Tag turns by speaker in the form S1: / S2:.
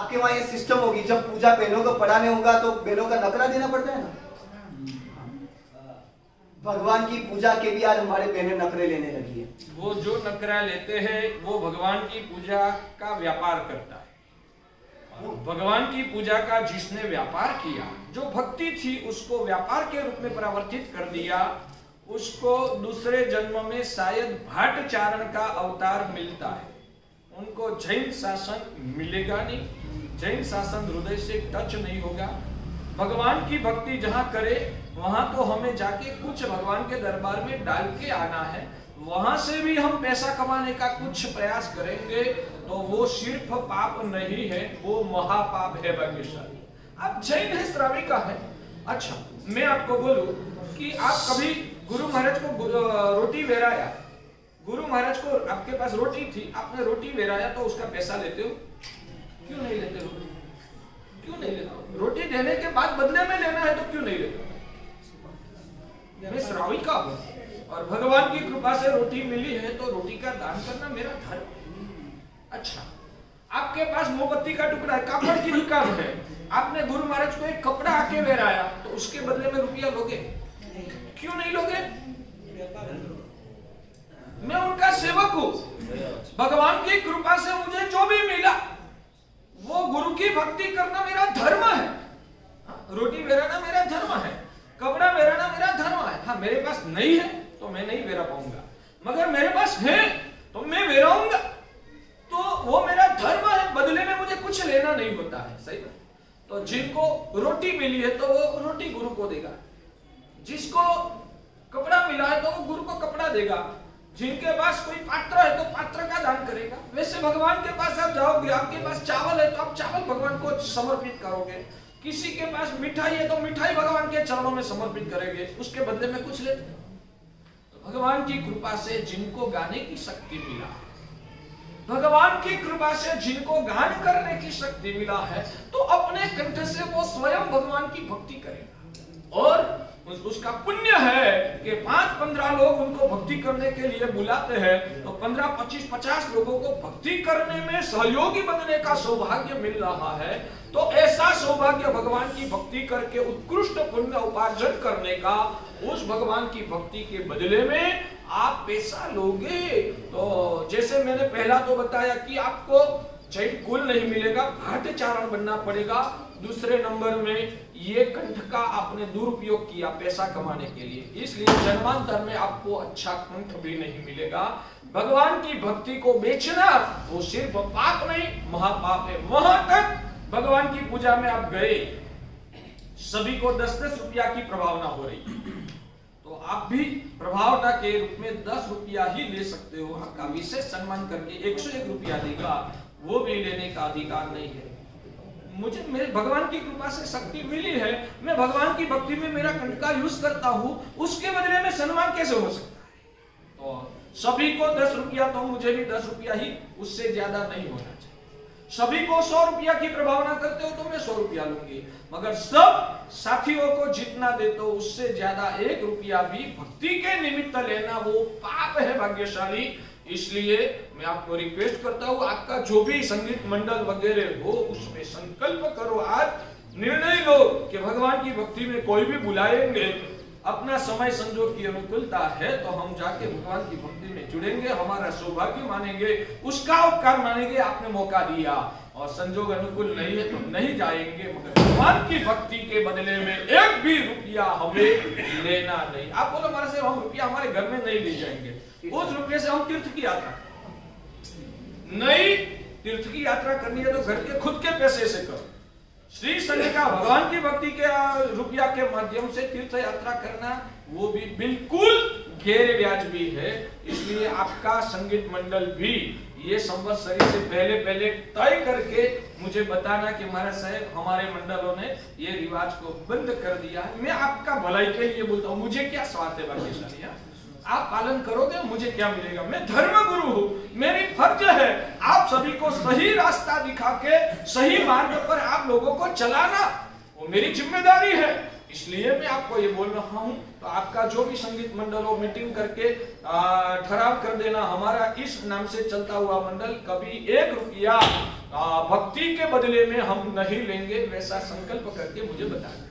S1: आपके वहाँ ये सिस्टम होगी, जब पूजा बहनों को पढ़ाने होगा तो बहनों का नकरा देना पड़ता है ना। भगवान की पूजा के भी आज हमारे बहनें नखरे लेने लगी है।
S2: वो जो नकरा लेते हैं वो भगवान की पूजा का व्यापार करता है। भगवान की पूजा का जिसने व्यापार किया, जो भक्ति थी उसको व्यापार के रूप में परिवर्तित कर दिया, उसको दूसरे जन्म में शायद भाटचारण का अवतार मिलता है। उनको जैन शासन मिलेगा नहीं, जैन शासन हृदय से टच नहीं होगा। भगवान की भक्ति जहां करे वहां तो हमें जाके कुछ भगवान के दरबार में डाल के आना है। वहां से भी हम पैसा कमाने का कुछ प्रयास करेंगे तो वो सिर्फ पाप नहीं है, वो महापाप है भाग्यशाली। आप जैन है, श्राविका है। अच्छा, मैं आपको बोलूं कि आप कभी गुरु महाराज को रोटी बेराया, गुरु महाराज को आपके पास रोटी थी, आपने रोटी बेराया तो उसका पैसा लेते हो? क्यों नहीं लेते हो? क्यों नहीं लेते हो? रोटी देने के बाद बदले में लेना है तो क्यों नहीं लेते? मैं श्राविका हूं और भगवान की कृपा से रोटी मिली है तो रोटी का दान करना मेरा धर्म। अच्छा, आपके पास मोमबत्ती का टुकड़ा है, कापड़ की दुकान है, आपने गुरु महाराज को एक कपड़ा आके बेराया तो उसके बदले में रुपया लोगे? क्यों नहीं लोगे? मैं उनका सेवक हूं, भगवान की कृपा से मुझे जो भी मिला वो गुरु की भक्ति करना मेरा धर्म है। रोटी बेराना मेरा धर्म है, कपड़ा बेराना मेरा धर्म है। हाँ, मेरे पास नहीं है तो मैं नहीं बेरा पाऊंगा, मगर मेरे पास है तो मैं बेराऊंगा, तो वो मेरा धर्म है। बदले में मुझे कुछ लेना नहीं होता है, सही बात। तो जिनको रोटी मिली है तो वो रोटी गुरु को देगा, जिसको कपड़ा मिला है तो वो गुरु को कपड़ा देगा, जिनके पास कोई पात्र है तो पात्र का दान करेगा। वैसे भगवान के पास आप जाओगे, आपके पास चावल है तो आप चावल भगवान को समर्पित करोगे, किसी के पास मिठाई है तो मिठाई भगवान के चरणों में समर्पित करेंगे, उसके बदले में कुछ लेते। तो भगवान की कृपा से जिनको गाने की शक्ति मिला, भगवान की कृपा से जिनको गान करने की शक्ति मिला है तो अपने कंठ से वो स्वयं भगवान की भक्ति करेगा। और उसका पुण्य है कि 5-15 लोग उनको भक्ति करने के लिए बुलाते हैं तो 15, 25, 50 लोगों को भक्ति करने में सहयोगी बनने का सौभाग्य मिल रहा है। तो ऐसा सौभाग्य भगवान की भक्ति करके उत्कृष्ट पुण्य उपार्जन करने का, उस भगवान की भक्ति के बदले में आप पैसा लोगे। तो जैसे मैंने पहला तो बताया कि आपको जैन कुल नहीं मिलेगा, भाटचारण बनना पड़ेगा। दूसरे नंबर में ये कंठ का आपने दुरुपयोग किया पैसा कमाने के लिए, इसलिए जन्मांतर में आपको अच्छा कंठ भी नहीं मिलेगा। भगवान की भक्ति को बेचना वो सिर्फ पाप नहीं, महापाप है। वहां तक भगवान की पूजा में आप गए, सभी को 10-10 रुपया की प्रभावना हो रही, तो आप भी प्रभावना के रूप में 10 रुपया ही ले सकते हो। आपका विशेष सम्मान करके 101 रुपया देगा, वो भी लेने का अधिकार नहीं है। मुझे मेरे भगवान की कृपा से शक्ति मिली है, मैं भगवान की भक्ति में मेरा कंठ का यूज करता हूं, उसके बदले में सम्मान कैसे हो सकता है? तो सभी को 10 रुपया, तो मुझे भी 10 रुपया ही, उससे ज्यादा नहीं होना चाहिए। सभी को 100 रुपया की प्रभावना करते हो तो मैं 100 रुपया लूंगी, मगर सब साथियों को जितना देते हो उससे ज्यादा 1 रुपया भी भक्ति के निमित्त लेना वो पाप है भाग्यशाली। इसलिए मैं आपको रिक्वेस्ट करता हूं, आपका जो भी संगीत मंडल वगैरह हो उसमें संकल्प करो, आज निर्णय लो कि भगवान की भक्ति में कोई भी बुलाएंगे, अपना समय संजोग की अनुकूलता है तो हम जाके भगवान की भक्ति में जुड़ेंगे, हमारा सौभाग्य मानेंगे, उसका उपकार मानेंगे, आपने मौका दिया। और संजोग अनुकूल नहीं है तो नहीं जाएंगे, मगर भगवान की भक्ति के बदले में 1 भी रुपया हमें लेना नहीं। आप बोलो हमारे से हम रुपया हमारे घर में नहीं ले जाएंगे, उस रुपये से हम तीर्थ की यात्रा नहीं, तीर्थ की यात्रा करनी है तो घर के खुद के पैसे से करो। श्री संघ का भगवान की भक्ति के रुपया के माध्यम से तीर्थ यात्रा करना वो भी बिल्कुल गैर व्याजबी है। इसलिए आपका संगीत मंडल भी ये संवत्सरी से पहले तय करके मुझे बताना कि महाराज साहब हमारे मंडलों ने ये रिवाज को बंद कर दिया। मैं आपका भलाई के लिए बोलता हूँ, मुझे क्या स्वार्थ है भाग्यशाली, आप पालन करोगे मुझे क्या मिलेगा? मैं धर्म गुरु हूँ, मेरी फर्ज है आप सभी को सही रास्ता दिखा के सही मार्ग पर आप लोगों को चलाना, वो मेरी जिम्मेदारी है। इसलिए मैं आपको ये बोल रहा हूँ। तो आपका जो भी संगीत मंडल हो मीटिंग करके ठहराव कर देना, हमारा इस नाम से चलता हुआ मंडल कभी 1 रुपया भक्ति के बदले में हम नहीं लेंगे, वैसा संकल्प करके मुझे बताना।